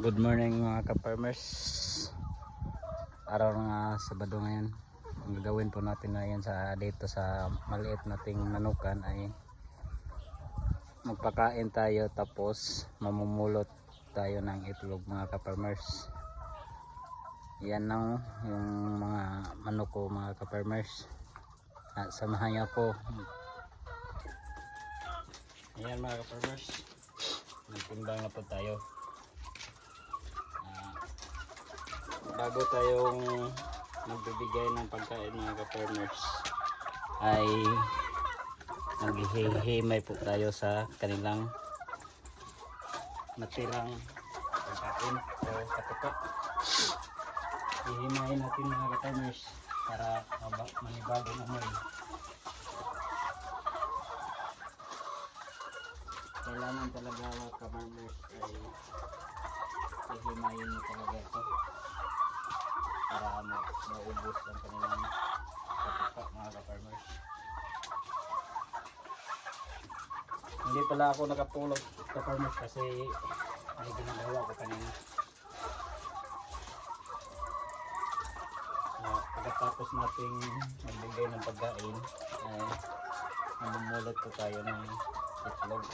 Good morning mga ka-farmers. Araw nga Sabado ngayon. Ang gagawin po natin ngayon dito sa maliit nating manukan ay magpakain tayo tapos mamumulot tayo ng itlog mga ka-farmers. Yan lang yung mga manok ko mga ka-farmers. Samahan niyo ako. Ayan mga ka-farmers. Nagtimbang na po tayo. Bago tayong magbibigay ng pagkain mga ka-farmers ay naghihimay po tayo sa kanilang natirang pagkain o katuka. Hihimayin natin mga ka-farmers para manibagong amoy. Kailangan talaga mga ka-farmers ay hihimayin mo talaga ito para maubos ang kanilang katuka mga ka-farmers. Hindi pala ako nakapulog ka-farmers kasi may ginagawa ko kanina. Pagkatapos nating magbigay ng pagkain ay mamumulot ko tayo ng itlog.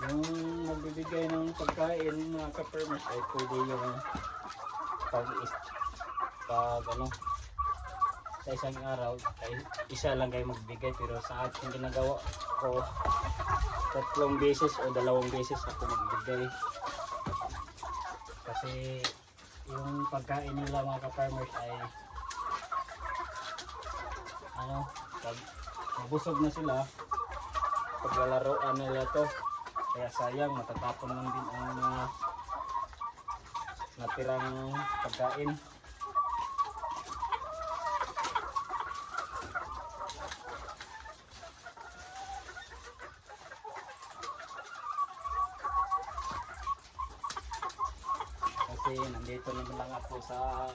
Yung magbibigay ng pagkain mga ka-farmers ay pwede yung pag sa isang araw ay isa lang kayo magbigay, pero sa akin ginagawa ko 3 beses o 2 beses ako magbigay kasi yung pagkain nila mga ka-farmers ay pag mabusog na sila paglalaroan nila to. Kaya sayang, matatapon lang din ang mga natirang pagkain. Kasi nandito naman lang ako sa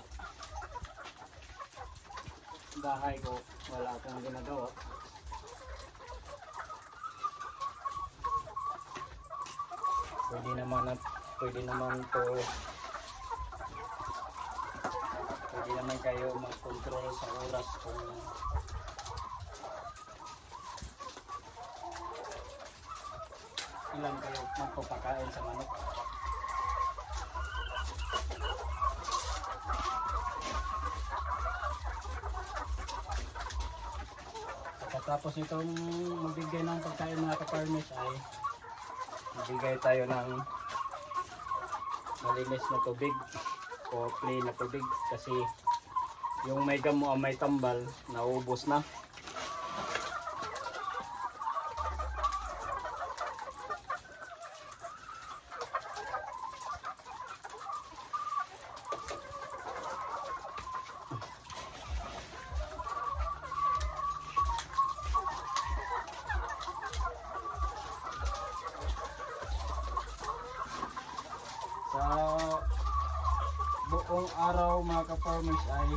bahay ko, wala akong ginagawa. Pwede naman kayo mag-control sa oras kung ilan kayo magpapakain sa manok. Pagkatapos itong magbigay ng pagkain mga ka-farmers ay magbigay tayo ng malinis na tubig o clean na tubig kasi yung may gamo o may tambal naubos na. Sa buong araw mga ka-farmers ay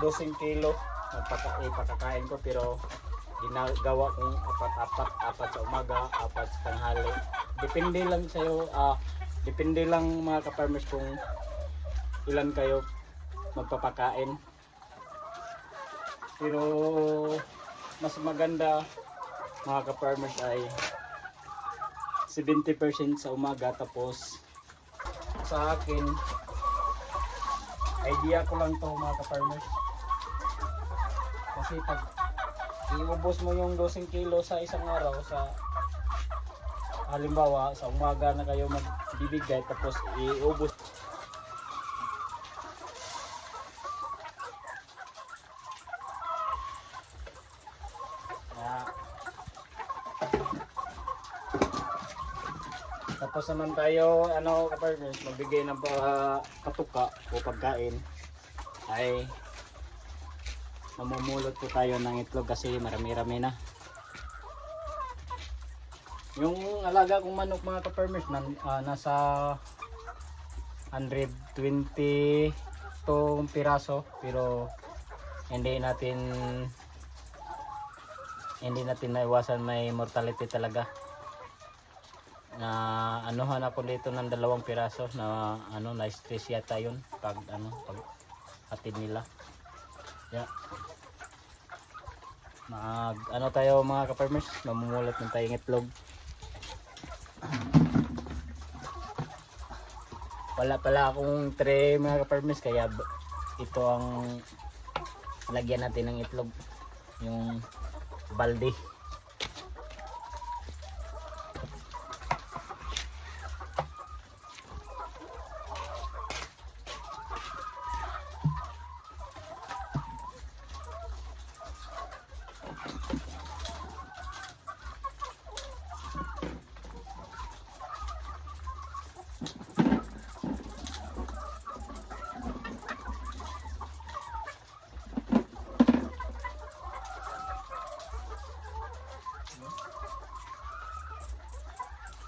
12 kilo ipakakain ko, pero ginagawa kong apat sa umaga, 4 sa tanghali. Depende lang sa'yo, depende lang mga ka-farmers kung ilan kayo magpapakain. Pero mas maganda mga ka-farmers ay 70% sa umaga, tapos sa akin idea ko lang to mga ka-farmers kasi pag iubos mo yung 12 kilo sa isang araw, sa halimbawa sa umaga na kayo magbibigay tapos iubos Tapos naman tayo, ano ka-farmers, magbigay ng patuka o pagkain ay mamumulot po tayo ng itlog kasi marami-rami na. Yung alaga kong manok mga ka-farmers nasa 120 tong piraso, pero hindi natin naiwasan, may mortality talaga. Na anuhan ako dito ng 2 piraso na na stress yata yun pag pag hatid nila. Yeah. Tayo mga ka-farmers, mamumulot ng tayong itlog. Wala pala akong tray mga ka-farmers, kaya ito ang lagyan natin ng itlog, yung balde.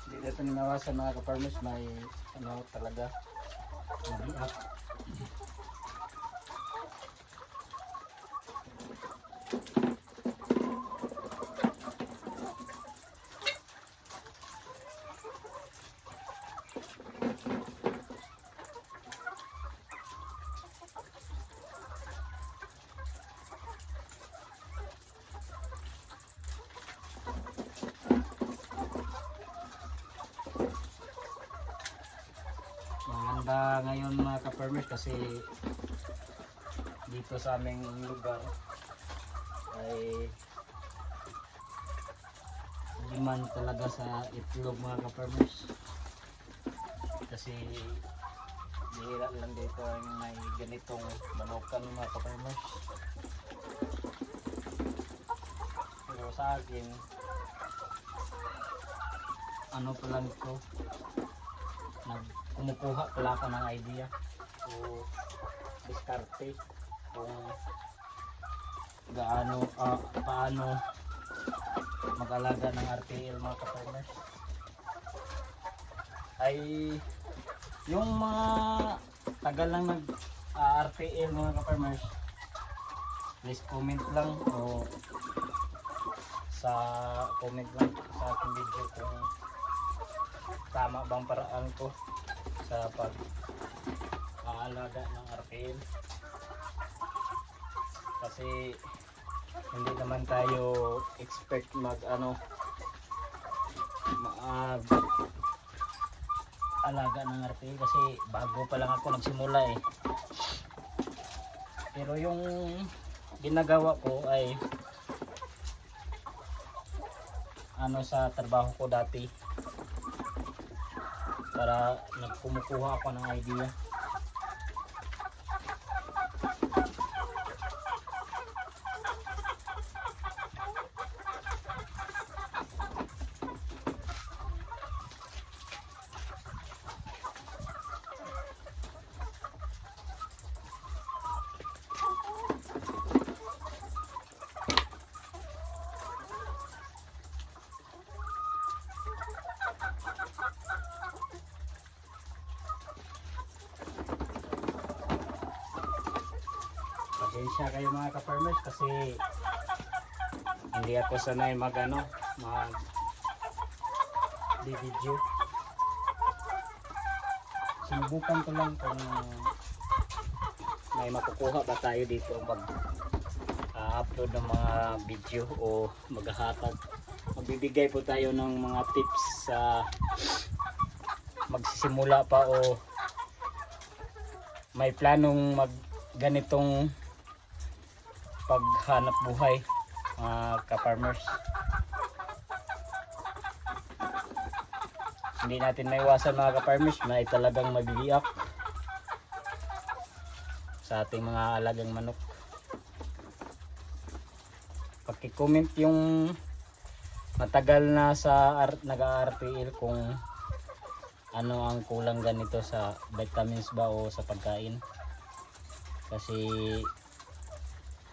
Hindi ito ninawasan mga ka-farmers, may talaga mabiak. Maganda ngayon mga ka-farmers kasi dito sa aming lugar ay demand talaga sa itlog mga ka-farmers, kasi bihira lang dito ang may ganitong manukan mga ka-farmers. Pero sa akin, pa lang ito, kumukuha pala ako ng idea o diskarte kung paano mag-alaga ng RTL mga ka-farmers. Ay yung mga tagal lang nag RTL mga ka-farmers, please comment lang o comment lang sa aking video kung tama bang paraan ko sa pag-aalaga ng RTL, kasi hindi naman tayo expect alaga ng RTL kasi bago pa lang ako nagsimula eh. Pero yung ginagawa ko ay sa trabaho ko dati, para kumukuha ako ng idea. Pasensya kayo mga ka-farmers kasi hindi ako sanay mag video. Sinubukan ko lang kung may makukuha ba tayo dito pag upload ng mga video o magbibigay po tayo ng mga tips sa magsisimula pa o may planong ganitong paghanap buhay mga ka-farmers. Hindi natin maiwasan mga ka-farmers, may talagang mabibiyak sa ating mga alagang manok. Paki-comment yung matagal na sa nag-RTL kung ano ang kulang ganito sa vitamins ba o sa pagkain. Kasi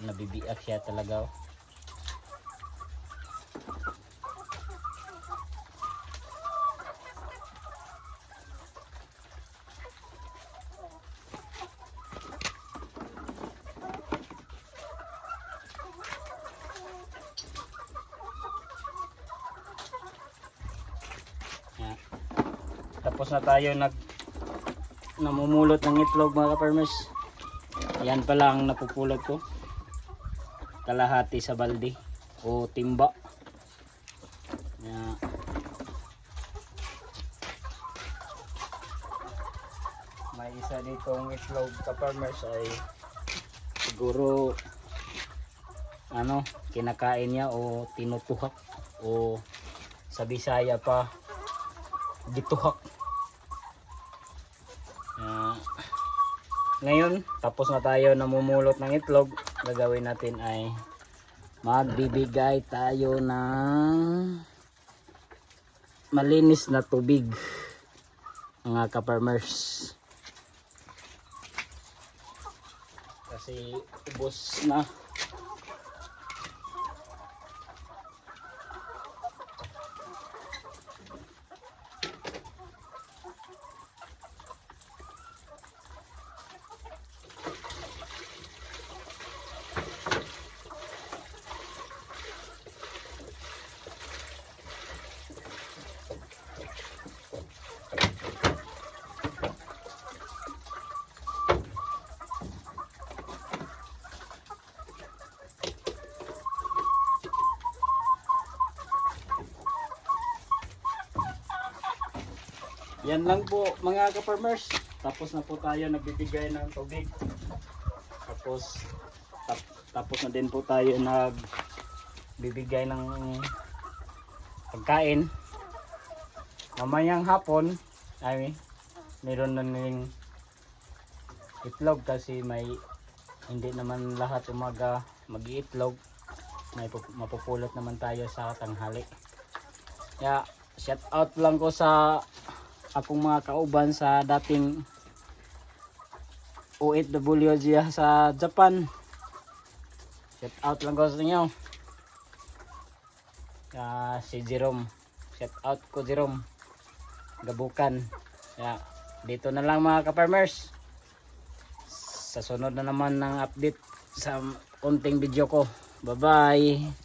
nabibiyak siya talaga. Yan. Tapos na tayo namumulot ng itlog mga ka-farmers. Yan pala ang napupulot ko. Kalahati sa balde o timba. Yan. May isa ditong itlog ka-farmers ay siguro kinakain niya o tinutuhak o sa Bisaya pa dituhak. Ngayon tapos na tayo namumulot ng itlog. Gagawin natin ay magbibigay tayo ng malinis na tubig mga ka-farmers, kasi ubos na. Yan lang po mga ka-farmers. Tapos na po tayo nagbibigay ng tubig. Tapos na din po tayo nagbibigay ng pagkain. Mamayang hapon ay meron na ning itlog kasi hindi naman lahat umaga mag-iitlog. May mapupulot naman tayo sa tanghali. Kaya shout out lang ko sa akong mga kauban sa dating OFW diya sa Japan. Shout out lang ko sa inyo. Si Jerome. Shout out ko Jerome. Gabukan. Dito na lang mga ka-farmers. Sa sunod na naman ng update sa unting video ko. Bye bye.